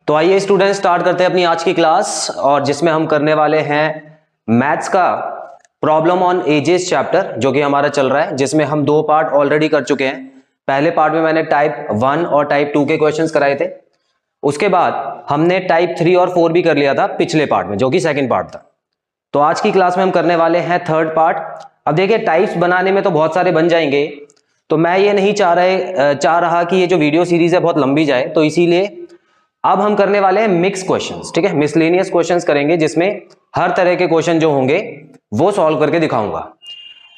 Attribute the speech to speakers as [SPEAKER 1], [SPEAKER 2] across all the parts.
[SPEAKER 1] तो आइए student start करते हैं अपनी आज की क्लास, और जिसमें हम करने वाले हैं मैथ्स का प्रॉब्लम ऑन एजेस चैप्टर, जो कि हमारा चल रहा है, जिसमें हम दो पार्ट ऑलरेडी कर चुके हैं। पहले पार्ट में मैंने टाइप 1 और टाइप 2 के क्वेश्चंस कराए थे। उसके बाद हमने टाइप 3 और 4 भी कर लिया था पिछले पार्ट में, जो कि सेकंड पार्ट था। तो आज की क्लास में हम करने वाले हैं थर्ड पार्ट। अब देखिए, टाइप्स बनाने में तो बहुत सारे बन जाएंगे, तो मैं ये नहीं चाह रहा कि ये जो वीडियो सीरीज है बहुत लंबी जाए, तो इसीलिए अब हम करने वाले हैं मिक्स क्वेश्चंस। ठीक है, मिसलेनियस क्वेश्चंस करेंगे, जिसमें हर तरह के क्वेश्चन जो होंगे वो सॉल्व करके दिखाऊंगा।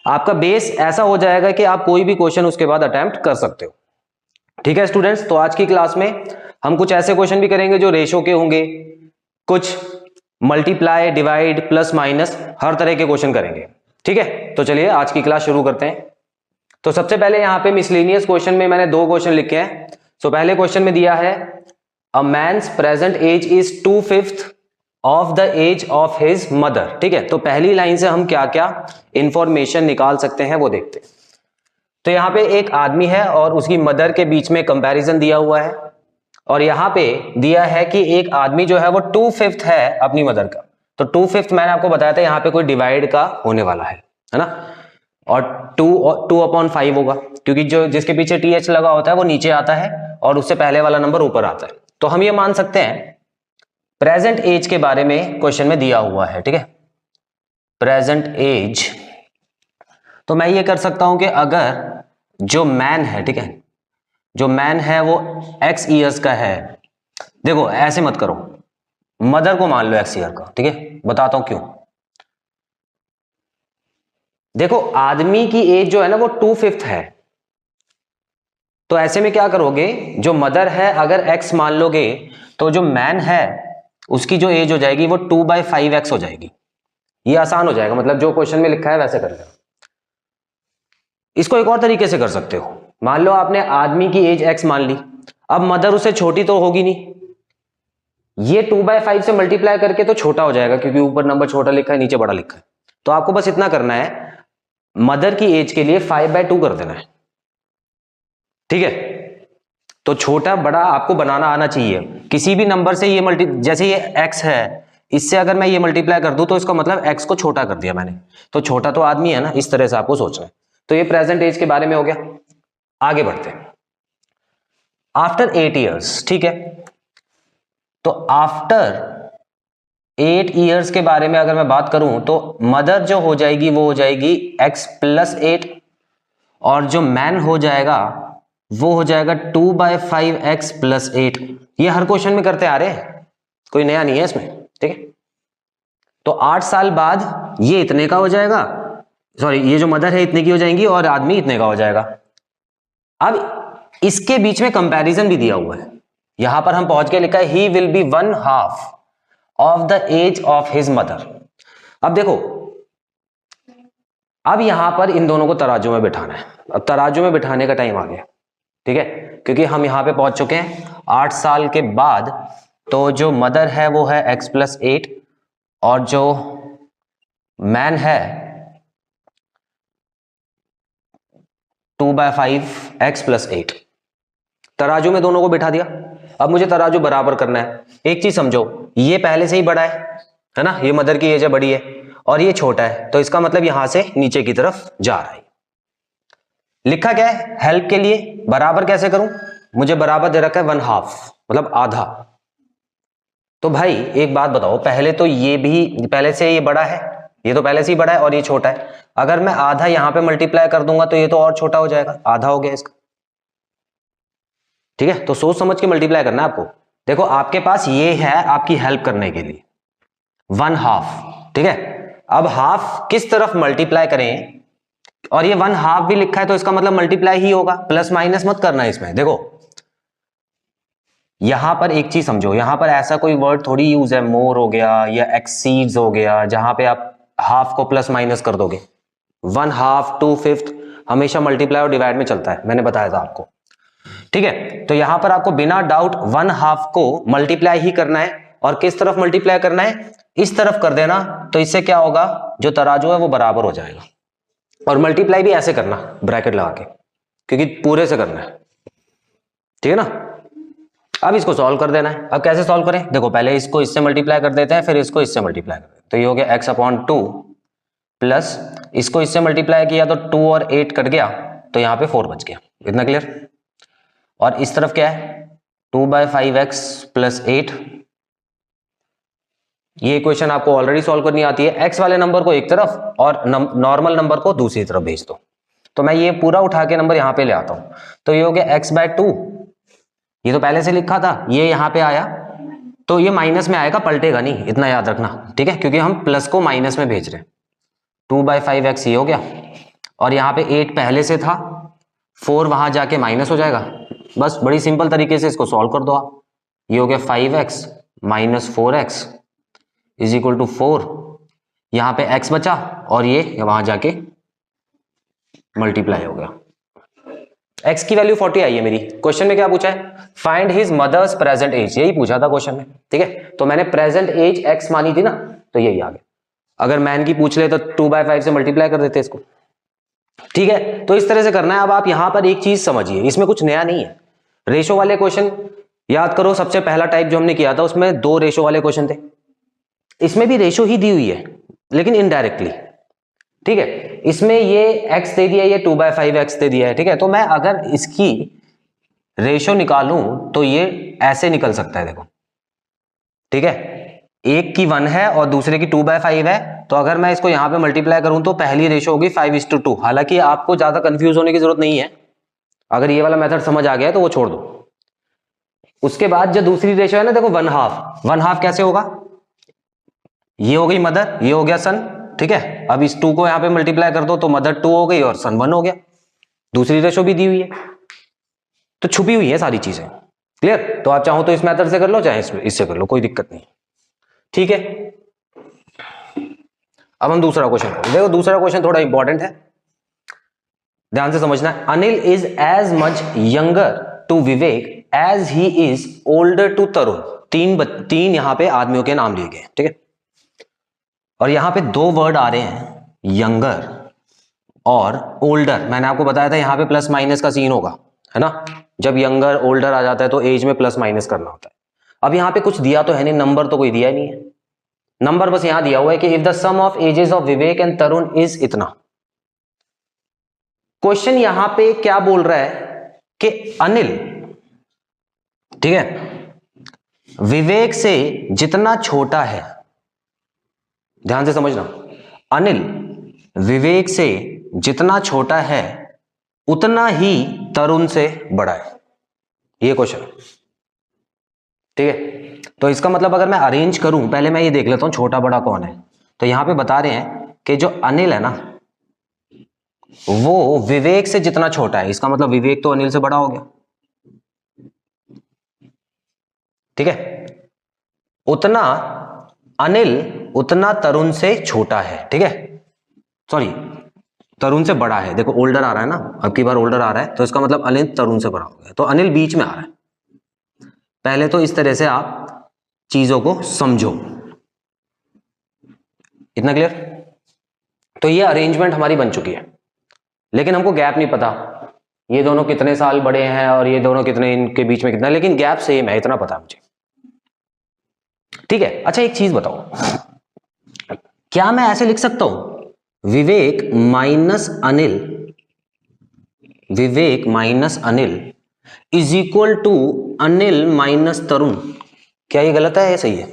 [SPEAKER 1] आपका बेस ऐसा हो जाएगा कि आप कोई भी क्वेश्चन उसके बाद अटेम्प्ट कर सकते हो। ठीक है स्टूडेंट्स, तो आज की क्लास में हम कुछ ऐसे क्वेश्चन भी करेंगे जो रेशो के होंगे, कुछ मल्टीप्लाई, डिवाइड, प्लस माइनस, हर तरह के क्वेश्चन करेंगे। ठीक है, तो चलिए आज की क्लास शुरू करते हैं। तो सबसे पहले यहाँ पे मिसलेनियस क्वेश्चन में मैंने दो क्वेश्चन लिखे हैं। तो पहले क्वेश्चन में दिया है A man's present age is 2/5 of the age of his mother। ठीक है, तो पहली लाइन से हम क्या क्या इंफॉर्मेशन निकाल सकते हैं वो देखते हैं। तो यहाँ पे एक आदमी है और उसकी मदर के बीच में कंपैरिजन दिया हुआ है, और यहाँ पे दिया है कि एक आदमी जो है वो 2/5 है अपनी मदर का। तो 2/5 मैंने आपको बताया था यहाँ पे कोई डिवाइड का होने वाला है ना, और 2/5 होगा, क्योंकि जो जिसके पीछे टीएच लगा होता है वो नीचे आता है और उससे पहले वाला नंबर ऊपर आता है। तो हम ये मान सकते हैं प्रेजेंट एज के बारे में क्वेश्चन में दिया हुआ है। ठीक है, प्रेजेंट एज, तो मैं ये कर सकता हूं कि अगर जो मैन है, ठीक है, जो मैन है वो x ईयर्स का है। देखो ऐसे मत करो, मदर को मान लो x ईयर का। ठीक है, बताता हूं क्यों। देखो आदमी की एज जो है ना वो 2/5 है, तो ऐसे में क्या करोगे, जो मदर है अगर x मान लोगे तो जो मैन है उसकी जो एज हो जाएगी वो 2/5x हो जाएगी। ये आसान हो जाएगा, मतलब जो क्वेश्चन में लिखा है वैसे कर लेना। इसको एक और तरीके से कर सकते हो। मान लो आपने आदमी की एज x मान ली, अब मदर उससे छोटी तो होगी नहीं, ये 2/5 से मल्टीप्लाई करके तो छोटा हो जाएगा, क्योंकि ऊपर नंबर छोटा लिखा है नीचे बड़ा लिखा है। तो आपको बस इतना करना है, मदर की एज के लिए 5/2 कर देना है। ठीक है, तो छोटा बड़ा आपको बनाना आना चाहिए। किसी भी नंबर से ये जैसे ये x है, इससे अगर मैं ये मल्टीप्लाई कर दूं तो इसका मतलब x को छोटा कर दिया मैंने, तो छोटा तो आदमी है ना, इस तरह से आपको सोचना है। तो ये प्रेजेंट एज के बारे में हो गया। आगे बढ़ते हैं, आफ्टर 8 ईयर्स। ठीक है, तो आफ्टर 8 ईयर्स के बारे में अगर मैं बात करूं तो मदर जो हो जाएगी वो हो जाएगी x + 8, और जो मैन हो जाएगा वो हो जाएगा 2/5x + 8। ये हर क्वेश्चन में करते आ रहे हैं, कोई नया नहीं है इसमें। ठीक है, तो 8 साल बाद ये इतने का हो जाएगा, सॉरी ये जो मदर है इतने की हो जाएंगी और आदमी इतने का हो जाएगा। अब इसके बीच में कंपैरिजन भी दिया हुआ है, यहां पर हम पहुंच के लिखा है he will be 1/2 of the age of his mother. अब देखो, अब यहां पर इन दोनों को तराजू में बिठाना है। अब तराजू में बिठाने का टाइम आ गया। ठीक है, क्योंकि हम यहां पे पहुंच चुके हैं 8 साल के बाद, तो जो मदर है वो है x + 8, और जो मैन है 2/5x + 8। तराजू में दोनों को बिठा दिया। अब मुझे तराजू बराबर करना है। एक चीज समझो, ये पहले से ही बड़ा है ना, ये मदर की एज है, बड़ी है, और ये छोटा है, तो इसका मतलब यहां से नीचे की तरफ जा रहा है। लिखा क्या है हेल्प के लिए, बराबर कैसे करूं, मुझे बराबर दे रखा है 1/2, मतलब आधा। तो भाई एक बात बताओ, पहले तो ये भी पहले से ये बड़ा है, ये तो पहले से ही बड़ा है और ये छोटा है। अगर मैं आधा यहां पे मल्टीप्लाई कर दूंगा तो ये तो और छोटा हो जाएगा, आधा हो गया इसका। ठीक है, तो सोच समझ के मल्टीप्लाई करना है आपको। देखो आपके पास ये है आपकी हेल्प करने के लिए 1/2। ठीक है, अब हाफ किस तरफ मल्टीप्लाई करें, और ये 1/2 भी लिखा है तो इसका मतलब मल्टीप्लाई ही होगा, प्लस माइनस मत करना है इसमें। देखो यहां पर एक चीज समझो, यहां पर ऐसा कोई वर्ड थोड़ी यूज है मोर हो गया या एक्सीड्स हो गया, जहां पे आप हाफ को प्लस माइनस कर दोगे। 1/2, 2/5 हमेशा मल्टीप्लाई और डिवाइड में चलता है, मैंने बताया था आपको। ठीक है, तो यहां पर आपको बिना डाउट 1/2 को मल्टीप्लाई ही करना है, और किस तरफ मल्टीप्लाई करना है, इस तरफ कर देना। तो इससे क्या होगा, जो तराजू है वो बराबर हो जाएगा। और मल्टीप्लाई भी ऐसे करना ब्रैकेट लगा के, क्योंकि पूरे से करना है। ठीक है ना, अब इसको सॉल्व कर देना है। अब कैसे सॉल्व करें, देखो पहले इसको इससे मल्टीप्लाई कर देते हैं, फिर इसको इससे मल्टीप्लाई कर देते हैं। तो ये हो गया x/2 प्लस इसको इससे मल्टीप्लाई किया तो 2 और 8 कट गया, तो यहाँ पे 4 बच गया। इतना क्लियर। और इस तरफ क्या है, 2/5x प्लस 8। ये इक्वेशन आपको ऑलरेडी सॉल्व करनी आती है। x वाले नंबर को एक तरफ और नॉर्मल नंबर को दूसरी तरफ भेज दो। तो मैं ये पूरा उठा के नंबर यहाँ पे ले आता हूं, तो ये हो गया x/2। ये तो पहले से लिखा था, ये यहाँ पे आया तो ये माइनस में आएगा, पलटेगा नहीं, इतना याद रखना, ठीक है, क्योंकि हम प्लस को माइनस में भेज रहे हैं। 2/5x ये हो गया, और यहाँ पे 8 पहले से था, 4 वहां जाके माइनस हो जाएगा। बस बड़ी सिंपल तरीके से इसको सॉल्व कर दो आप। ये हो गया 5x minus 4x is equal to 4। यहाँ पे x बचा और ये वहां जाके मल्टीप्लाई हो गया। x की वैल्यू 40 आई है मेरी। क्वेश्चन में क्या पूछा है, find his mother's present age, यही पूछा था क्वेश्चन में, ठीक है। तो मैंने प्रेजेंट एज x मानी थी ना, तो यही आ गया। अगर मैन की पूछ ले तो 2/5 से मल्टीप्लाई कर देते इसको, ठीक है। तो इस तरह से करना है। अब आप यहां पर एक चीज समझिए, इसमें कुछ नया नहीं है। रेशो वाले क्वेश्चन याद करो, सबसे पहला टाइप जो हमने किया था उसमें 2 रेशो वाले क्वेश्चन थे। इसमें भी रेशो ही दी हुई है लेकिन इनडायरेक्टली, ठीक है। इसमें ये x दे दिया, ये 2/5x दे दिया है, ठीक है। तो मैं अगर इसकी रेशो निकालूं तो ये ऐसे निकल सकता है, देखो, ठीक है। एक की 1 है और दूसरे की 2/5 है, तो अगर मैं इसको यहां पे मल्टीप्लाई करूं तो पहली रेशो होगी 5:2। हालांकि आपको ज्यादा कंफ्यूज होने की जरूरत नहीं है, अगर ये वाला मेथड समझ आ गया है तो वो छोड़ दो। उसके बाद जो दूसरी रेशो है ना, देखो 1/2 कैसे होगा, ये हो गई मदर, ये हो गया सन, ठीक है। अब इस 2 को यहां पे मल्टीप्लाई कर दो तो मदर 2 हो गई और सन 1 हो गया। दूसरी रेशो भी दी हुई है, तो छुपी हुई है सारी चीजें, क्लियर। तो आप चाहो तो इस मेथड से कर लो, चाहे इससे कर लो, कोई दिक्कत नहीं, ठीक है। अब हम दूसरा क्वेश्चन करें। देखो दूसरा क्वेश्चन थोड़ा इंपॉर्टेंट है, ध्यान से समझना है। Anil is as much younger to Vivek as he is older to Tarun. तीन यहां पे आदमियों के नाम लिए गए, ठीक है। और यहां पे 2 वर्ड आ रहे हैं, यंगर और ओल्डर। मैंने आपको बताया था यहां पे प्लस माइनस का सीन होगा, है ना। जब यंगर ओल्डर आ जाता है तो एज में प्लस माइनस करना होता है। अब यहां पे कुछ दिया तो है नहीं, नंबर तो कोई दिया नहीं है। नंबर बस यहां दिया हुआ है कि if the sum of ages of Vivek and Tarun is इतना। क्वेश्चन यहां पे क्या बोल रहा है कि अनिल, ठीक है, विवेक से जितना छोटा है, ध्यान से समझना, अनिल विवेक से जितना छोटा है उतना ही तरुण से बड़ा है। ये क्वेश्चन, ठीक है। तो इसका मतलब अगर मैं अरेंज करूं, पहले मैं ये देख लेता हूं छोटा बड़ा कौन है। तो यहां पे बता रहे हैं कि जो अनिल है ना, वो विवेक से जितना छोटा है, इसका मतलब विवेक तो अनिल से बड़ा हो गया, ठीक है। उतना अनिल उतना तरुण से छोटा है, ठीक है, सॉरी तरुण से बड़ा है। देखो ओल्डर आ रहा है ना, अब की बार ओल्डर आ रहा है, तो इसका मतलब अनिल तरुण से बड़ा हो गया, तो अनिल बीच में आ रहा है। पहले तो इस तरह से आप चीजों को समझो, इतना क्लियर। तो ये अरेंजमेंट हमारी बन चुकी है, लेकिन हमको गैप नहीं पता, ये दोनों कितने साल बड़े हैं और ये दोनों कितने, इनके बीच में कितना, लेकिन गैप सेम है, इतना पता है मुझे, ठीक है। अच्छा एक चीज बताओ, क्या मैं ऐसे लिख सकता हूं Vivek minus Anil, Vivek minus Anil is equal to Anil minus Tarun? क्या ये गलत है, ये सही है?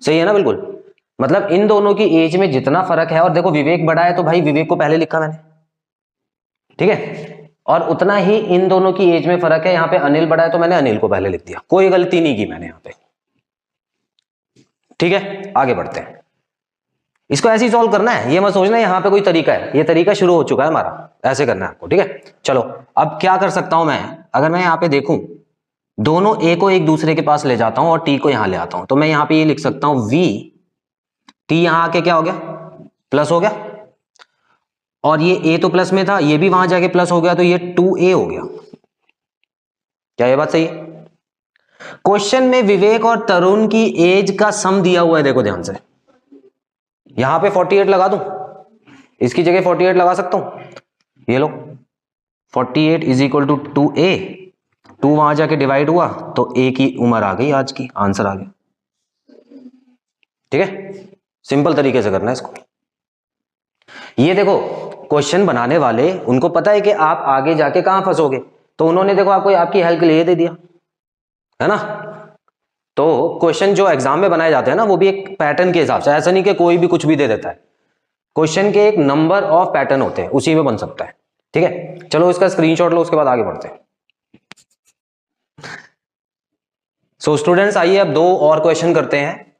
[SPEAKER 1] सही है ना, बिल्कुल। मतलब इन दोनों की एज में जितना फर्क है, और देखो विवेक बड़ा है तो भाई विवेक को पहले लिखा मैंने, ठीक है, और उतना ही इन दोनों की एज में फर्क है। यहां पे अनिल बड़ा है तो मैंने अनिल को पहले लिख दिया, कोई गलती नहीं की मैंने यहां पे, ठीक है। आगे बढ़ते हैं, इसको ऐसे ही सॉल्व करना है, ये मत सोचना यहां पे कोई तरीका है, ये तरीका शुरू हो चुका है हमारा, ऐसे करना है आपको, ठीक है। चलो अब क्या कर सकता हूं मैं, अगर मैं यहां पे देखूं, दोनों ए को एक दूसरे के पास ले जाता हूं और टी को यहां ले आता हूं, तो मैं यहां पे ये लिख सकता हूं वी टी, यहां आके क्या हो गया, प्लस हो गया, और ये ए तो प्लस में था, ये भी वहां जाके प्लस हो गया, तो ये 2a हो गया। क्या ये बात सही है? क्वेश्चन में विवेक और तरुण की एज का सम दिया हुआ है, देखो ध्यान से, यहां पे 48 लगा दूं, इसकी जगह 48 लगा सकता हूं, ये लो 48 इज इक्वल टू 2a 2 वहां जाके डिवाइड हुआ तो A की उम्र आ गई आज की, आंसर आ गया। ठीक है, सिंपल तरीके से करना है इसको। ये देखो क्वेश्चन बनाने वाले उनको पता है कि आप आगे जाके कहां फंसोगे, तो उन्होंने देखो आपको आपकी हेल्प के लिए दे दिया है ना। तो क्वेश्चन जो एग्जाम में बनाए जाते हैं ना वो भी एक पैटर्न के हिसाब से, ऐसा नहीं कि कोई भी कुछ भी दे देता है। क्वेश्चन के एक नंबर ऑफ पैटर्न होते हैं, उसी में बन सकता है। ठीक है, चलो इसका स्क्रीनशॉट लो, उसके बाद आगे बढ़ते हैं। सो स्टूडेंट्स आइए अब 2 और क्वेश्चन करते हैं।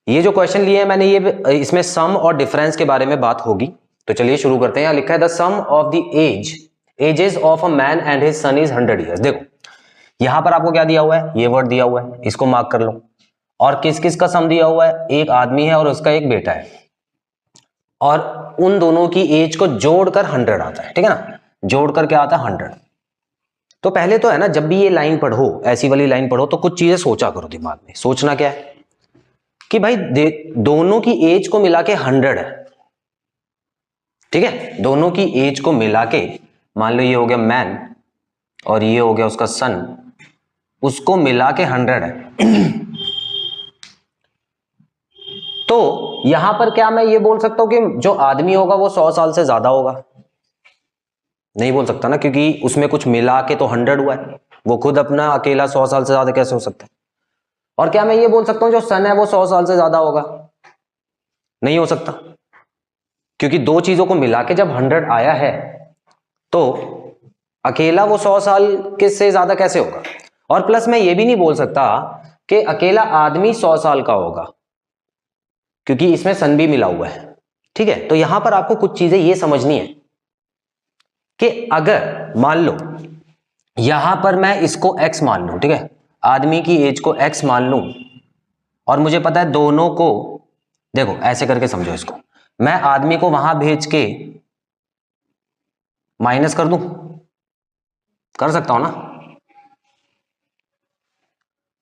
[SPEAKER 1] ये जो क्वेश्चन लिए हैं मैंने, ये इसमें सम और डिफरेंस के बारे में बात होगी। तो चलिए शुरू करते हैं। यहां लिखा है the sum of the ages of a man and his son is 100 years. देखो यहां पर आपको क्या दिया हुआ है, ये वर्ड दिया हुआ है, इसको मार्क कर लो। और किस किस का सम दिया हुआ है, एक आदमी है और उसका एक बेटा है, और उन दोनों की एज को जोड़कर 100 आता है। ठीक है ना, जोड़कर क्या आता है 100। तो पहले तो है ना, जब भी ये लाइन पढ़ो, ऐसी वाली लाइन पढ़ो, तो कुछ चीजें सोचा करो दिमाग में। सोचना क्या है कि भाई दोनों की एज को मिला के 100 है। ठीक है, दोनों की एज को मिला के, मान लो ये हो गया मैन और ये हो गया उसका सन, उसको मिला के 100 है। तो यहां पर क्या मैं ये बोल सकता हूं कि जो आदमी होगा वो 100 साल से ज्यादा होगा? नहीं बोल सकता ना, क्योंकि उसमें कुछ मिला के तो 100 हुआ है, वो खुद अपना अकेला 100 साल से ज्यादा कैसे हो सकता है? और क्या मैं ये बोल सकता हूं जो सन है वो 100 साल से ज्यादा होगा? नहीं हो सकता, क्योंकि 2 चीजों को मिला के जब 100 आया है तो अकेला वो 100 साल के से ज्यादा कैसे होगा? और प्लस मैं ये भी नहीं बोल सकता कि अकेला आदमी 100 साल का होगा, क्योंकि इसमें सन भी मिला हुआ है। ठीक है, तो यहां पर आपको कुछ चीजें ये समझनी है कि अगर मान लो यहां पर मैं इसको x मान लूं, ठीक है, आदमी की एज को x मान लूं, और मुझे पता है दोनों को, देखो ऐसे करके समझो इसको, मैं आदमी को वहां भेज के माइनस कर दूं, कर सकता हूं ना,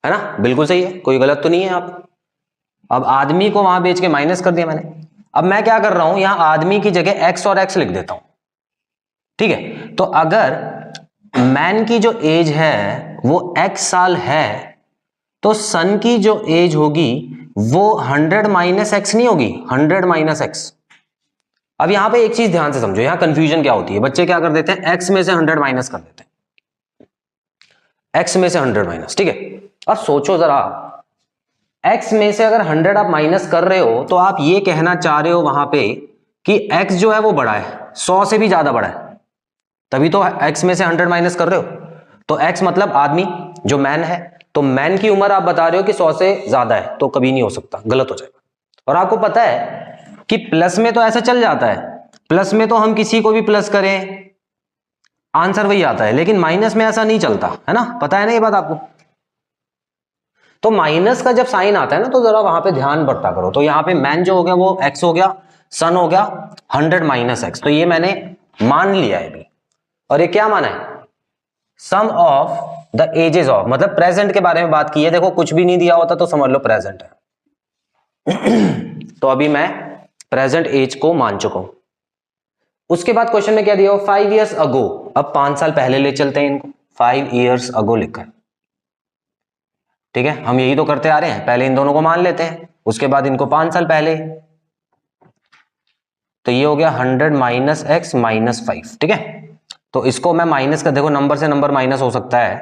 [SPEAKER 1] है ना? बिल्कुल सही है, कोई गलत तो नहीं है। आप अब आदमी को वहां भेज के माइनस कर दिया मैंने। अब मैं क्या कर रहा हूं, यहां आदमी की जगह x और x लिख देता हूं। ठीक है, तो अगर मैन की जो एज है वो x साल है, तो सन की जो एज होगी वो 100 माइनस एक्स नहीं होगी, 100 माइनस एक्स। अब यहां पे एक चीज ध्यान से समझो, यहां कंफ्यूजन क्या होती है, बच्चे क्या कर देते हैं, x में से 100 माइनस कर देते हैं, x में से 100 माइनस। ठीक है, अब सोचो जरा, x में से अगर 100 आप माइनस कर रहे हो तो आप ये कहना चाह रहे हो वहां पे कि x जो है वो बड़ा है, 100 से भी ज्यादा बड़ा है, तभी तो x में से 100 माइनस कर रहे हो। तो x मतलब आदमी जो मैन है, तो मैन की उम्र आप बता रहे हो कि 100 से ज्यादा है, तो कभी नहीं हो सकता, गलत हो जाएगा। और आपको पता है कि प्लस में तो ऐसा चल जाता है, प्लस में तो हम किसी को भी प्लस करें आंसर वही आता है, लेकिन माइनस में ऐसा नहीं चलता, है ना? पता है ना ये बात आपको? तो माइनस का जब साइन आता है ना, तो जरा वहां पे ध्यान बरता करो। तो यहाँ पे मैन जो हो गया वो x हो गया, सन हो गया 100 माइनस एक्स, तो ये मैंने मान लिया है अभी। और ये क्या माना है, सम ऑफ द एजेस ऑफ, मतलब प्रेजेंट के बारे में बात की है। देखो कुछ भी नहीं दिया होता तो समझ लो प्रेजेंट है। तो अभी मैं प्रेजेंट एज को मान चुका हूं। उसके बाद क्वेश्चन में क्या दिया हो, 5 years अगो। अब 5 साल पहले ले चलते हैं इनको, 5 years अगो लिखकर। ठीक है, हम यही तो करते आ रहे हैं, पहले इन दोनों को मान लेते हैं, उसके बाद इनको 5 साल पहले। तो ये हो गया 100 माइनस एक्स माइनस 5। ठीक है, तो इसको मैं माइनस कर, देखो नंबर से नंबर माइनस हो सकता है,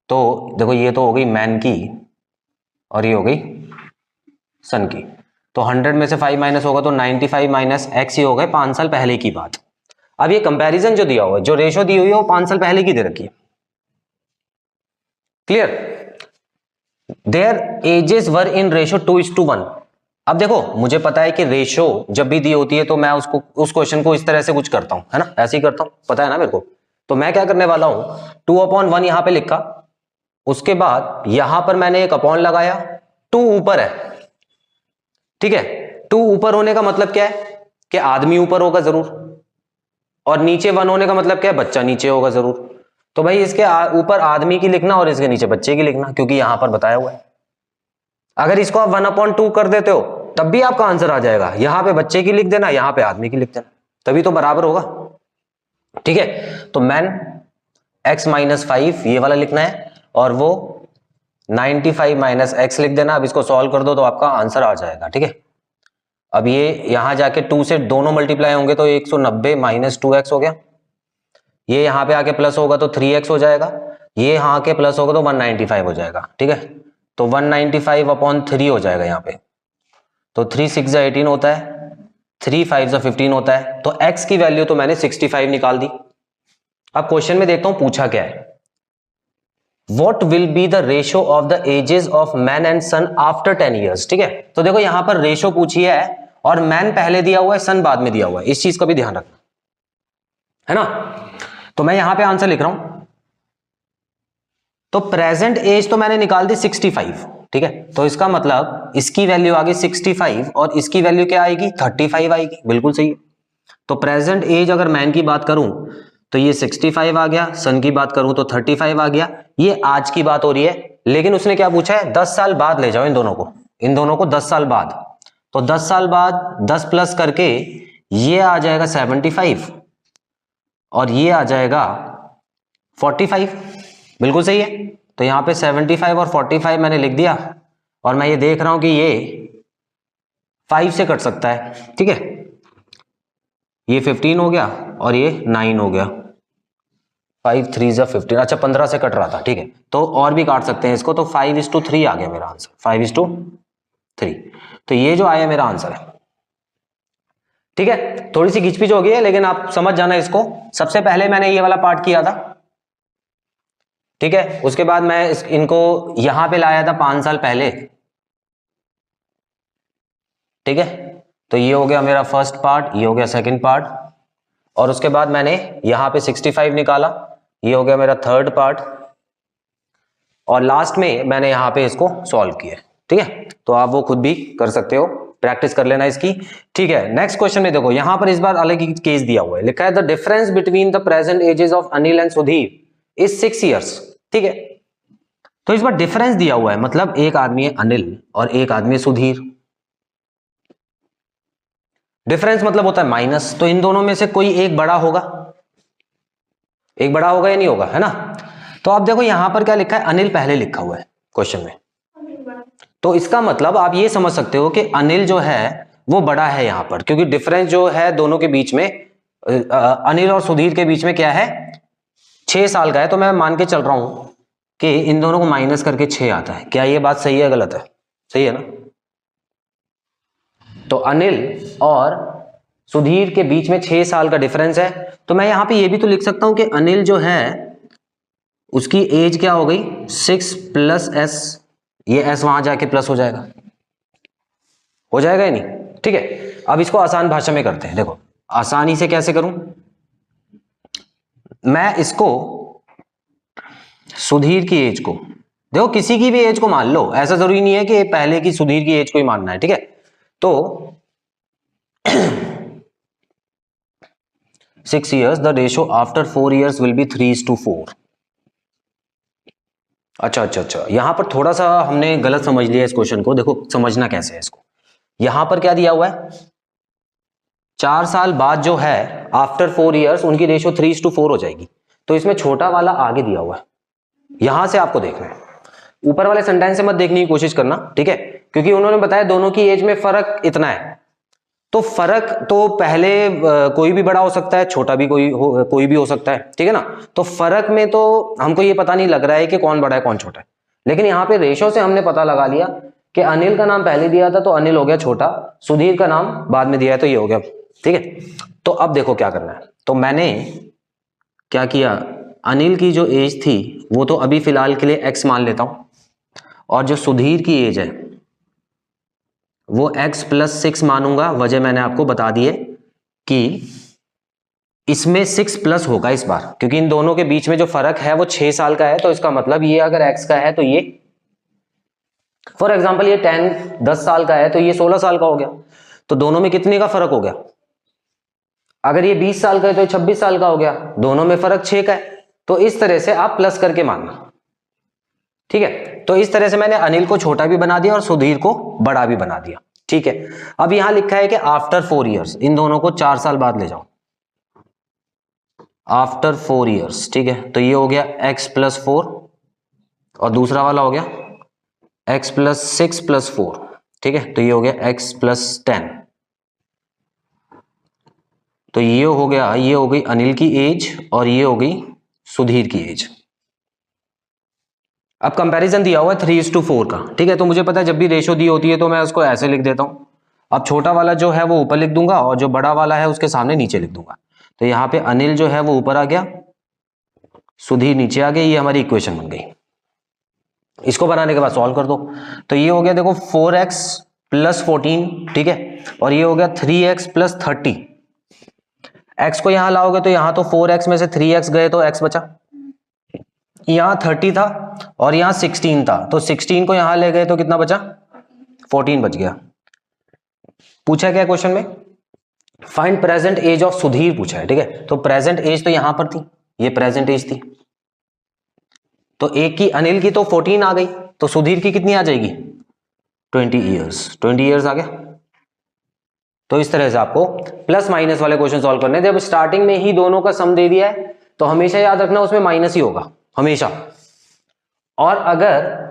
[SPEAKER 1] तो देखो ये तो हो गई मैन की और ये हो गई सन की। तो 100 में से 5 माइनस होगा तो 95 माइनस एक्स ही हो गए, 5 साल पहले की बात। अब ये कंपैरिजन जो दिया हुआ है, जो रेशो दी हुई है वो 5 साल पहले की दे रखी है। Clear? There edges were in ratio 2:1। अब देखो मुझे पता है कि रेशो जब भी दी होती है तो मैं उसको, उस क्वेश्चन को इस तरह से कुछ करता हूं, है ना, ऐसे ही करता हूं, पता है ना मेरे को। तो मैं क्या करने वाला हूं, 2/1 यहां पे लिखा, उसके बाद यहां पर मैंने एक अपॉन लगाया, 2 ऊपर है। ठीक है, 2 ऊपर होने का मतलब क्या है कि आदमी ऊपर होगा जरूर, और नीचे 1 होने का मतलब क्या है, बच्चा नीचे होगा जरूर। तो भाई इसके ऊपर आदमी की लिखना और इसके नीचे बच्चे की लिखना, क्योंकि यहां पर बताया हुआ है। अगर इसको आप 1/2 कर देते हो तब भी आपका आंसर आ जाएगा, यहां पे बच्चे की लिख देना, यहां पे आदमी की लिख देना, तभी तो बराबर होगा। ठीक है, तो मैन x माइनस 5 ये वाला लिखना है, और वो 95 माइनस एक्स लिख देना। अब इसको सॉल्व कर दो तो आपका आंसर आ जाएगा। ठीक है, अब ये यहां जाके 2 से दोनों मल्टीप्लाई होंगे तो 190 माइनस 2x हो गया, ये यहां पे आके प्लस होगा तो 3x हो जाएगा, ये यहां के प्लस होगा तो 195 हो जाएगा। ठीक है, तो 195 अपॉन 3 हो जाएगा यहाँ पे, तो 3 6 18 होता है, 3 5 15 होता है, तो x की वैल्यू तो मैंने 65 निकाल दी। अब क्वेश्चन में देखता हूं पूछा क्या है, What will be the ratio of the ages of man and son after 10 years? ठीक है, तो देखो यहां पर रेशो पूछी है और मैन पहले दिया हुआ है, सन बाद में दिया हुआ है, इस चीज का भी ध्यान रखना है ना। तो मैं यहां पे आंसर लिख रहा हूं, तो प्रेजेंट एज तो मैंने निकाल दी 65। ठीक है, तो इसका मतलब इसकी वैल्यू आ गई 65 और इसकी वैल्यू क्या आएगी 35 आएगी, बिल्कुल सही है। तो प्रेजेंट एज अगर मैन की बात करूं तो ये 65 आ गया, सन की बात करूं तो 35 आ गया, ये आज की बात हो रही है। लेकिन उसने क्या पूछा है 10 साल बाद ले जाओ इन दोनों को 10 साल बाद, तो 10 साल बाद 10 प्लस करके ये आ जाएगा 75 और ये आ जाएगा 45, बिल्कुल सही है। तो यहां पे 75 और 45 मैंने लिख दिया और मैं ये देख रहा हूं कि ये 5 से कट सकता है। ठीक है, ये 15 हो गया और ये 9 हो गया, 5 3 जा 15, अच्छा 15 से कट रहा था। ठीक है, तो और भी काट सकते हैं इसको, तो 5:3 आ गया मेरा आंसर, 5:3। तो ये जो आया मेरा आंसर है। ठीक है, थोड़ी सी घिचपिच हो गई है लेकिन आप समझ जाना इसको। सबसे पहले मैंने ये वाला पार्ट किया था, ठीक है, उसके बाद मैं इनको यहां पे लाया था 5 साल पहले। ठीक है, तो ये हो गया मेरा फर्स्ट पार्ट, ये हो गया सेकंड पार्ट, और उसके बाद मैंने यहां पे 65 निकाला, ये हो गया मेरा थर्ड पार्ट, और लास्ट में मैंने यहां पे इसको सॉल्व किया। ठीक है, तो आप वो खुद भी कर सकते हो, प्रैक्टिस कर लेना इसकी। ठीक है, नेक्स्ट क्वेश्चन में देखो, यहां पर इस बार अलग ही केस दिया हुआ है, लिखा है the difference between the present ages of Anil and Sudhir is 6 years। ठीक है, तो इस बार डिफरेंस दिया हुआ है, मतलब एक आदमी है अनिल और एक आदमी है सुधीर। डिफरेंस मतलब होता है माइनस, तो इन दोनों में से कोई एक बड़ा होगा, एक बड़ा होगा या नहीं होगा, है ना। तो आप देखो यहां पर क्या लिखा है, अनिल पहले लिखा हुआ है क्वेश्चन में, तो इसका मतलब आप ये समझ सकते हो कि अनिल जो है वो बड़ा है यहां पर, क्योंकि डिफरेंस जो है दोनों के बीच में, अनिल और सुधीर के बीच में क्या है 6 साल का है। तो मैं मान के चल रहा हूं कि इन दोनों को माइनस करके 6 आता है। क्या ये बात सही है गलत है? सही है ना। तो अनिल और सुधीर के बीच में 6 साल का डिफरेंस है, तो मैं यहां पे ये भी तो लिख सकता हूं कि अनिल जो है उसकी एज क्या हो गई 6 प्लस एस, ये एस वहां जाके प्लस हो जाएगा या नहीं। ठीक है, अब इसको आसान भाषा में करते हैं। देखो आसानी से कैसे करूं, मैं इसको सुधीर की एज को, देखो किसी की भी एज को मान लो, ऐसा जरूरी नहीं है कि पहले की सुधीर की एज को ही मानना है। ठीक है, तो 6 years the ratio after 4 years will be 3:4। अच्छा, यहां पर थोड़ा सा हमने गलत समझ लिया इस क्वेश्चन को। देखो समझना कैसे है इसको, यहां पर क्या दिया हुआ है 4 साल बाद जो है आफ्टर 4 years उनकी रेशियो 3:4 हो जाएगी, तो इसमें छोटा वाला आगे दिया हुआ है, यहां से आपको देखना है, ऊपर वाले सेंटेंस से मत देखने की कोशिश करना। ठीक है, क्योंकि उन्होंने बताया दोनों की एज में फर्क इतना है, तो फर्क तो पहले कोई भी बड़ा हो सकता है, छोटा भी कोई भी हो सकता है। ठीक है ना, तो फर्क में तो हमको ये पता नहीं लग रहा है कि कौन बड़ा है कौन छोटा है, लेकिन यहाँ पे रेशो से हमने पता लगा लिया कि अनिल का नाम पहले दिया था तो अनिल हो गया छोटा, सुधीर का नाम बाद में दिया है तो ये हो गया। ठीक है, तो अब देखो क्या करना है, तो मैंने क्या किया, अनिल की जो एज थी वो तो अभी फिलहाल के लिए x मान लेता हूं, और जो सुधीर की एज है वो x + 6 मानूंगा। वजह मैंने आपको बता दी है कि इसमें 6 प्लस होगा इस बार, क्योंकि इन दोनों के बीच में जो फर्क है वो 6 साल का है, तो इसका मतलब ये अगर x का है तो ये फॉर एग्जांपल ये 10 साल का है तो ये 16 साल का हो गया, तो दोनों में कितने का फर्क हो गया। अगर ये 20 साल का है तो ये 26 साल का हो गया, दोनों में फर्क 6 का है। तो इस तरह से आप प्लस करके मानना। ठीक है, तो इस तरह से मैंने अनिल को छोटा भी बना दिया और सुधीर को बड़ा भी बना दिया। ठीक है, अब यहां लिखा है कि आफ्टर 4 years, इन दोनों को 4 साल बाद ले जाओ। आफ्टर 4 ईयर्स, ठीक है। तो ये हो गया x प्लस 4 और दूसरा वाला हो गया x प्लस 6 प्लस 4, ठीक है। तो ये हो गया x प्लस 10। तो ये हो गया, ये हो गई अनिल की एज और ये हो गई सुधीर की एज। अब कंपैरिजन दिया हुआ है 3:4 का, ठीक है। तो मुझे पता है जब भी रेशो दी होती है तो मैं उसको ऐसे लिख देता हूं। अब छोटा वाला जो है वो ऊपर लिख दूंगा और जो बड़ा वाला है उसके सामने नीचे लिख दूंगा। तो यहाँ पे अनिल जो है वो ऊपर आ गया, सुधीर नीचे आ गया, ये हमारी इक्वेशन बन गई। इसको बनाने के बाद सॉल्व कर दो। तो ये हो गया देखो 4x प्लस 14, ठीक है, और ये हो गया 3x प्लस 30। x को यहां लाओगे तो यहां तो 4x में से 3x गए तो x बचा, यहां 30 था और यहां 16 था, तो 16 को यहां ले गए तो कितना बचा, 14 बच गया। पूछा क्या क्वेश्चन में, find present age of Sudhir पूछा है, ठीक है। तो प्रेजेंट एज तो यहां पर थी, ये प्रेजेंट एज थी। तो एक की अनिल की तो 14 आ गई, तो सुधीर की कितनी आ जाएगी, 20 ईयर्स। 20 ईयर्स आ गया। तो इस तरह से आपको प्लस माइनस वाले क्वेश्चन सॉल्व करने। जब स्टार्टिंग में ही दोनों का सम दे दिया है तो हमेशा याद रखना उसमें माइनस ही होगा हमेशा, और अगर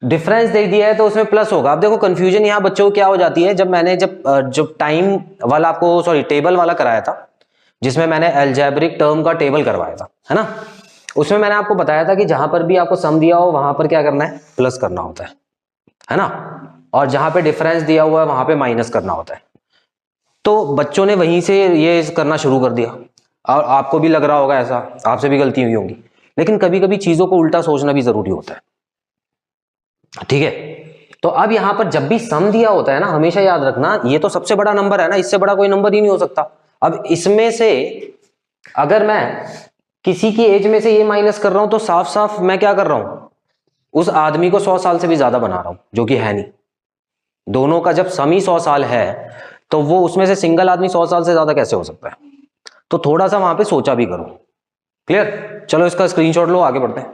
[SPEAKER 1] डिफरेंस दे दिया है तो उसमें प्लस होगा। अब देखो कंफ्यूजन यहाँ बच्चों को क्या हो जाती है, जब मैंने जब टाइम वाला आपको सॉरी टेबल वाला कराया था, जिसमें मैंने अलजेब्रिक टर्म का टेबल करवाया था, है ना, उसमें मैंने आपको बताया था कि जहां पर भी आपको सम दिया हो वहां पर क्या करना है, प्लस करना होता है ना, और जहां पे डिफरेंस दिया हुआ है वहां पे माइनस करना होता है। तो बच्चों ने वहीं से ये करना शुरू कर दिया, और आपको भी लग रहा होगा ऐसा, आपसे भी गलती हुई होंगी, लेकिन कभी कभी चीजों को उल्टा सोचना भी जरूरी होता है, ठीक है। तो अब यहां पर जब भी सम दिया होता है ना, हमेशा याद रखना ये तो सबसे बड़ा नंबर है ना, इससे बड़ा कोई नंबर ही नहीं हो सकता। अब इसमें से अगर मैं किसी की एज में से ये माइनस कर रहा हूं तो साफ साफ मैं क्या कर रहा हूं, उस आदमी को 100 साल से भी ज्यादा बना रहा हूं, जो कि है नहीं। दोनों का जब सम ही 100 साल है तो वो उसमें से सिंगल आदमी 100 साल से ज्यादा कैसे हो सकता है। तो थोड़ा सा वहां पे सोचा भी करो। क्लियर, चलो इसका स्क्रीनशॉट लो, आगे बढ़ते हैं।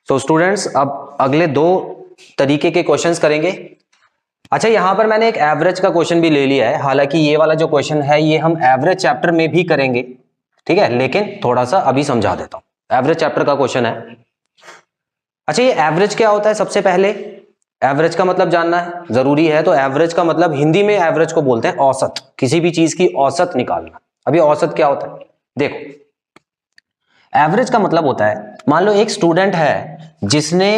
[SPEAKER 1] तो स्टूडेंट्स अब अगले 2 तरीके के क्वेश्चंस करेंगे। अच्छा, यहां पर मैंने एक एवरेज का क्वेश्चन भी ले लिया है, हालांकि ये वाला जो क्वेश्चन है ये हम एवरेज चैप्टर में भी करेंगे, ठीक है, लेकिन थोड़ा सा अभी समझा देता हूं। एवरेज चैप्टर का क्वेश्चन है। अच्छा, ये एवरेज क्या होता है, सबसे पहले एवरेज का मतलब जानना है, जरूरी है। तो एवरेज का मतलब हिंदी में एवरेज को बोलते हैं औसत, किसी भी चीज की औसत निकालना। अभी औसत क्या होता है देखो, एवरेज का मतलब होता है, मान लो एक स्टूडेंट है जिसने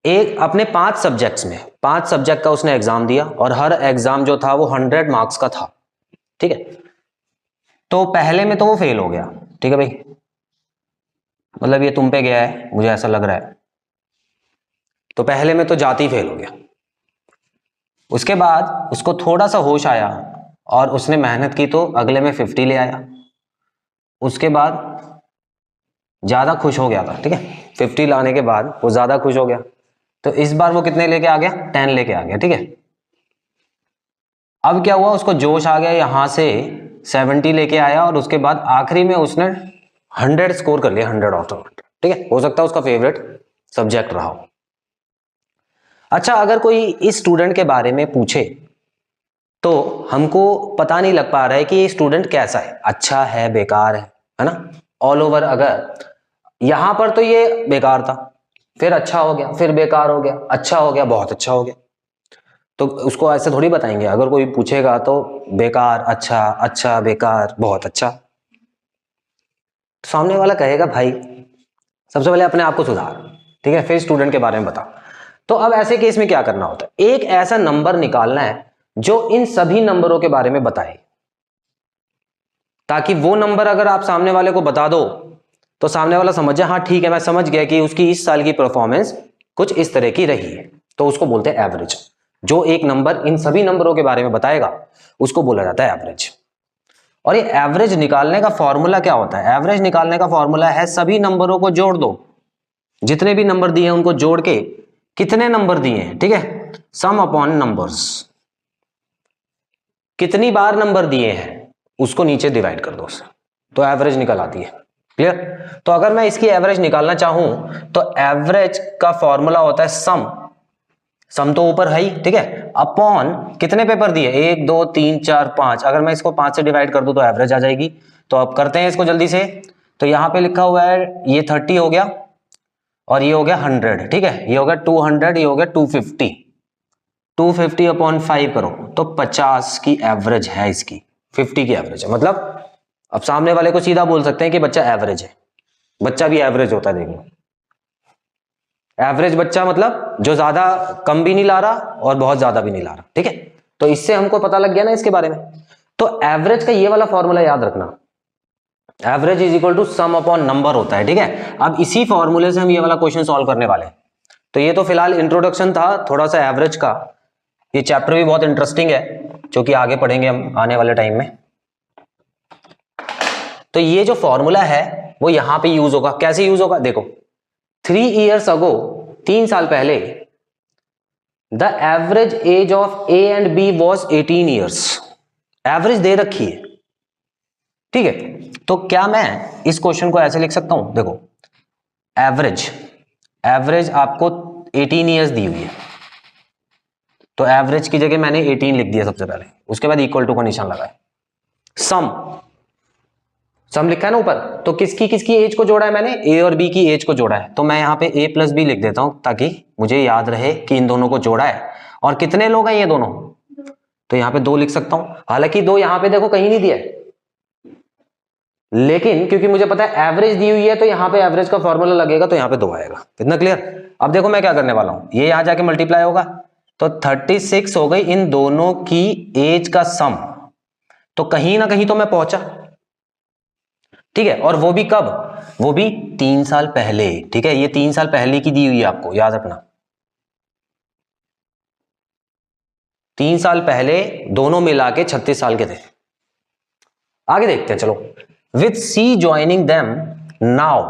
[SPEAKER 1] एक अपने 5 सब्जेक्ट्स में 5 सब्जेक्ट का उसने एग्जाम दिया और हर एग्जाम जो था वो 100 मार्क्स का था, ठीक है। तो पहले में तो वो फेल हो गया, ठीक है भाई, मतलब ये तुम पे गया है, मुझे ऐसा लग रहा है। तो पहले में तो जाति ही फेल हो गया। उसके बाद उसको थोड़ा सा होश आया और उसने मेहनत की तो अगले में 50 ले आया। उसके बाद ज्यादा खुश हो गया था, ठीक है, 50 लाने के बाद वो ज्यादा खुश हो गया, तो इस बार वो कितने लेके आ गया, 10 लेके आ गया, ठीक है। अब क्या हुआ, उसको जोश आ गया, यहां से 70 लेके आया और उसके बाद आखिरी में उसने 100 स्कोर कर लिया, 100 आउट ऑफ 100, ठीक है। हो सकता है उसका फेवरेट सब्जेक्ट रहा हो। अच्छा, अगर कोई इस स्टूडेंट के बारे में पूछे तो हमको पता नहीं लग पा रहा है कि ये स्टूडेंट कैसा है, अच्छा है, बेकार है ना, ऑल ओवर। अगर यहां पर तो ये बेकार था, फिर अच्छा हो गया, फिर बेकार हो गया, अच्छा हो गया, बहुत अच्छा हो गया, तो उसको ऐसे थोड़ी बताएंगे। अगर कोई पूछेगा तो बेकार, अच्छा, अच्छा, बेकार, बहुत अच्छा, सामने वाला कहेगा भाई सबसे पहले अपने आप को सुधार, ठीक है, फिर स्टूडेंट के बारे में बता। तो अब ऐसे केस में क्या करना होता है, एक ऐसा नंबर निकालना है जो इन सभी नंबरों के बारे में बताए, ताकि वो नंबर अगर आप सामने वाले को बता दो तो सामने वाला समझ जाए, हाँ ठीक है, मैं समझ गया कि उसकी इस साल की परफॉर्मेंस कुछ इस तरह की रही है। तो उसको बोलते हैं एवरेज। जो एक नंबर इन सभी नंबरों के बारे में बताएगा उसको बोला जाता है एवरेज। और ये एवरेज निकालने का फॉर्मूला क्या होता है, एवरेज निकालने का फॉर्मूला है सभी नंबरों को जोड़ दो, जितने भी नंबर दिए हैं उनको जोड़ के कितने नंबर दिए हैं, ठीक है, सम अपॉन नंबर्स, कितनी बार नंबर दिए हैं उसको नीचे डिवाइड कर दो उससे, तो एवरेज निकल आती है। क्लियर। तो अगर मैं इसकी एवरेज निकालना चाहूं तो एवरेज का फॉर्मूला होता है सम तो ऊपर है ही, ठीक है, अपॉन कितने पेपर दिए, 1 2 3 4 5, अगर मैं इसको 5 से डिवाइड कर दूं तो एवरेज आ जाएगी। तो अब करते हैं इसको जल्दी से। तो यहाँ पे लिखा हुआ है ये 30 हो गया और ये हो गया 100, ठीक है, ये हो गया 200, ये हो गया 250, 250 अपॉन 5 करो तो 50 की एवरेज है इसकी, 50 की एवरेज है। मतलब अब सामने वाले को सीधा बोल सकते हैं कि बच्चा एवरेज है, बच्चा भी एवरेज होता है। देखो एवरेज बच्चा मतलब जो ज्यादा कम भी नहीं ला रहा और बहुत ज्यादा भी नहीं ला रहा, ठीक है। तो इससे हमको पता लग गया ना इसके बारे में। तो एवरेज का ये वाला फॉर्मूला याद रखना, average is equal to sum upon number होता है, ठीक है। अब इसी फॉर्मूले से हम ये वाला क्वेश्चन सॉल्व करने वाले हैं। तो ये तो फिलहाल इंट्रोडक्शन था थोड़ा सा एवरेज का। ये चैप्टर भी बहुत इंटरेस्टिंग है जो कि आगे पढ़ेंगे हम आने वाले टाइम में। तो ये जो फॉर्मूला है वो यहां पे यूज होगा। कैसे यूज होगा, देखो 3 years ago, 3 साल पहले, the average age of A and B was 18 years। Average दे रखी है, ठीक है। तो क्या मैं इस क्वेश्चन को ऐसे लिख सकता हूं, देखो एवरेज आपको 18 years दी हुई है, तो एवरेज की जगह मैंने 18 लिख दिया सबसे पहले, उसके बाद इक्वल टू का निशान लगाया। सम लिखा है ना ऊपर, तो किसकी एज को जोड़ा है मैंने, ए और बी की एज को जोड़ा है। तो मैं यहाँ पे ए प्लस बी लिख देता हूं ताकि मुझे याद रहे कि इन दोनों को जोड़ा है। और कितने लोग हैं ये दोनों, तो यहाँ पे 2 लिख सकता हूं। हालांकि 2 यहाँ पे देखो कहीं नहीं दिया है, लेकिन क्योंकि मुझे पता है एवरेज दी हुई है तो यहाँ पे एवरेज का फॉर्मूला लगेगा, तो यहाँ पे 2 आएगा। इतना क्लियर। अब देखो मैं क्या करने वाला हूं, ये यहां जाके मल्टीप्लाई होगा तो 36 हो गई इन दोनों की एज का सम। तो कहीं ना कहीं तो मैं पहुंचा, ठीक है। और वो भी कब, वो भी 3 साल पहले, ठीक है। ये 3 साल पहले की दी हुई है, आपको याद रखना। 3 साल पहले दोनों मिला के 36 साल के थे। आगे देखते हैं, चलो। With C joining them now,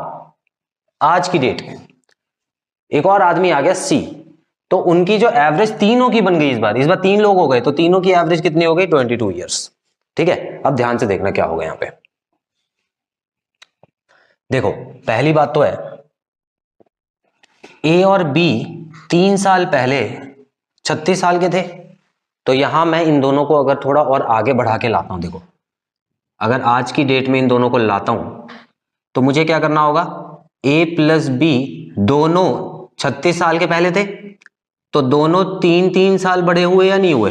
[SPEAKER 1] आज की डेट में एक और आदमी आ गया सी, तो उनकी जो एवरेज तीनों की बन गई इस बार 3 लोग हो गए, तो तीनों की एवरेज कितनी हो गई, 22 years, ठीक है। अब ध्यान से देखना क्या होगा यहां पे। देखो पहली बात तो है ए और बी 3 साल पहले 36 साल के थे, तो यहां मैं इन दोनों को अगर थोड़ा और आगे बढ़ा के लाता हूं, देखो अगर आज की डेट में इन दोनों को लाता हूं तो मुझे क्या करना होगा, ए प्लस बी दोनों 36 साल के पहले थे, तो दोनों 3-3 साल बड़े हुए या नहीं हुए,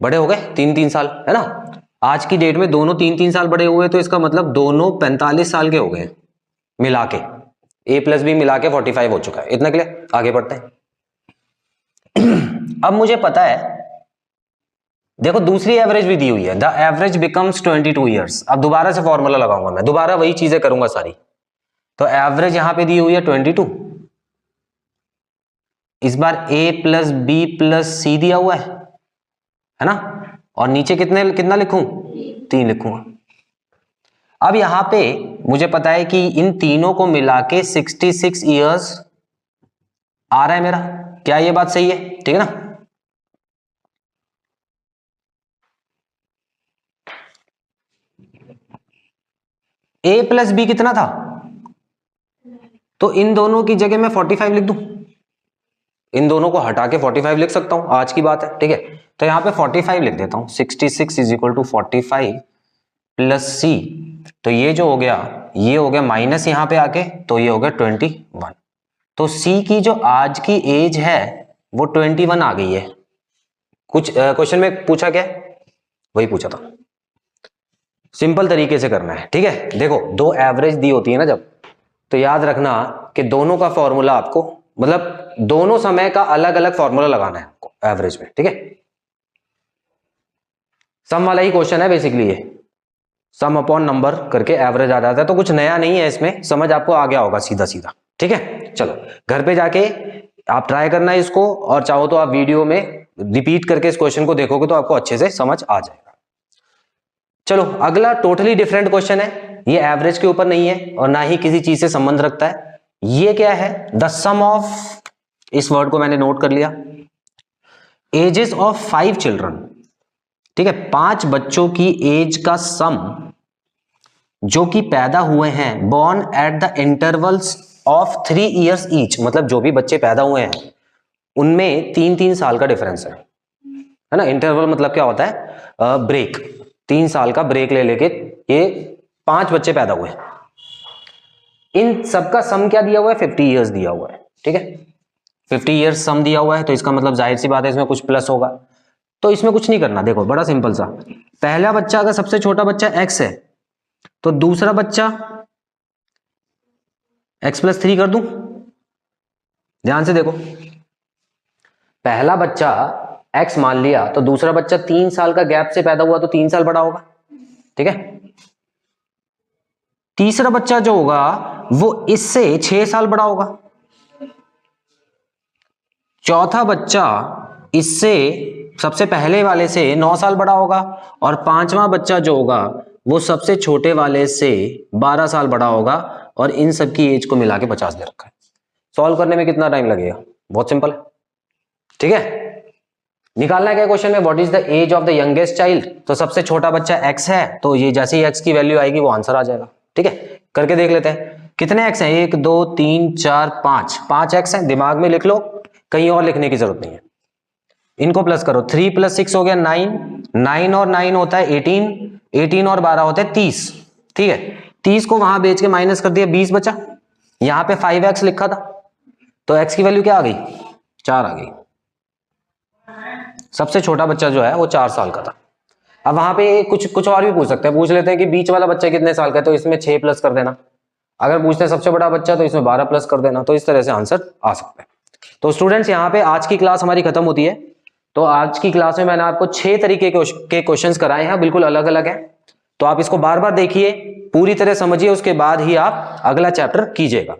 [SPEAKER 1] बड़े हो गए 3-3 साल, है ना। आज की डेट में दोनों 3-3 साल बड़े हुए, तो इसका मतलब दोनों 45 साल के हो गए मिला के, ए प्लस बी मिला के 45 हो चुका है। इतना क्लियर। आगे बढ़ते हैं। अब मुझे पता है, देखो दूसरी एवरेज भी दी हुई है, द एवरेज बिकम्स 22 years। अब दोबारा से फॉर्मूला लगाऊंगा मैं, दोबारा वही चीजें करूंगा सारी। तो एवरेज यहां पे दी हुई है 22, इस बार ए प्लस बी प्लस सी दिया हुआ है ना, और नीचे कितना लिखूं, 3 लिखूंगा। अब यहां पे मुझे पता है कि इन तीनों को मिला के 66 years आ रहा है मेरा। क्या ये बात सही है, ठीक है ना। ए प्लस बी कितना था, तो इन दोनों की जगह मैं 45 लिख दूं, इन दोनों को हटा के 45 लिख सकता हूं, आज की बात है, ठीक है। तो यहां पे 45 लिख देता हूं, 66 इज इक्वल टू 45 प्लस सी, तो ये जो हो गया ये हो गया माइनस यहां पे आके, तो ये हो गया 21। तो सी की जो आज की एज है वो 21 आ गई है। कुछ क्वेश्चन में पूछा क्या, वही पूछा था। सिंपल तरीके से करना है, ठीक है। देखो 2 एवरेज दी होती है ना जब, तो याद रखना कि दोनों का फॉर्मूला आपको, मतलब दोनों समय का अलग अलग फॉर्मूला लगाना है आपको एवरेज में, ठीक है। सम वाला ही क्वेश्चन है बेसिकली, ये सम अपॉन नंबर करके एवरेज आ जाता है, तो कुछ नया नहीं है इसमें, समझ आपको आ गया होगा सीधा सीधा, ठीक है। चलो घर पे जाके आप ट्राई करना है इसको, और चाहो तो आप वीडियो में रिपीट करके इस क्वेश्चन को देखोगे तो आपको अच्छे से समझ आ जाएगा। चलो अगला टोटली डिफरेंट क्वेश्चन है, ये एवरेज के ऊपर नहीं है और ना ही किसी चीज से संबंध रखता है। ये क्या है, द सम ऑफ, इस वर्ड को मैंने नोट कर लिया, एजेस ऑफ 5 चिल्ड्रन, ठीक है। 5 बच्चों की एज का सम जो कि पैदा हुए हैं, born at the intervals of 3 years each, मतलब जो भी बच्चे पैदा हुए हैं उनमें 3-3 साल का डिफरेंस है ना। इंटरवल मतलब क्या होता है, ब्रेक, 3 साल का ब्रेक ले लेके ये 5 बच्चे पैदा हुए। इन सबका सम क्या दिया हुआ है, 50 ईयर्स दिया हुआ है, ठीक है। 50 ईयर्स सम दिया हुआ है, तो इसका मतलब जाहिर सी बात है इसमें कुछ प्लस होगा। तो इसमें कुछ नहीं करना, देखो बड़ा सिंपल सा, पहला बच्चा अगर सबसे छोटा बच्चा x है तो दूसरा बच्चा x+3 कर दूं। ध्यान से देखो, पहला बच्चा x मान लिया तो दूसरा बच्चा 3 साल का गैप से पैदा हुआ तो 3 साल बड़ा होगा, ठीक है। तीसरा बच्चा जो होगा वो इससे 6 साल बड़ा होगा। चौथा बच्चा इससे, सबसे पहले वाले से 9 साल बड़ा होगा। और पांचवा बच्चा जो होगा वो सबसे छोटे वाले से 12 साल बड़ा होगा। और इन सब की एज को मिला के 50 दे रखा है। सॉल्व करने में कितना टाइम लगेगा, बहुत सिंपल है, ठीक है। निकालना है क्या क्वेश्चन में, what is the age of the youngest child. तो सबसे छोटा बच्चा x है, तो ये जैसे ही x की वैल्यू आएगी वो आंसर आ जाएगा, ठीक है। करके देख लेते हैं कितने x हैं, 1 2 3 4 5 x हैं। दिमाग में लिख लो, कहीं और लिखने की जरूरत नहीं है। इनको प्लस करो, 3 + 6 हो गया 9, 9 और 9 होता है 18, 18 और 12 होता है 30, ठीक है। 30 को वहां बेच के माइनस कर दिया, 20 बचा। यहां पे 5x लिखा था तो x की वैल्यू क्या आ गई, 4 आ गई। सबसे छोटा बच्चा जो है वो 4 साल का था। अब वहां पे कुछ और भी पूछ सकते हैं, पूछ लेते हैं कि बीच वाला बच्चा कितने साल का है, तो इसमें 6 प्लस कर देना। अगर पूछते हैं सबसे बड़ा बच्चा तो इसमें 12 प्लस कर देना। तो इस तरह से आंसर आ सकता है। तो स्टूडेंट्स यहाँ पे आज की क्लास हमारी खत्म होती है। तो आज की क्लास में मैंने आपको 6 तरीके के क्वेश्चंस कराए हैं, बिल्कुल अलग अलग हैं। तो आप इसको बार बार देखिए, पूरी तरह समझिए, उसके बाद ही आप अगला चैप्टर कीजिएगा।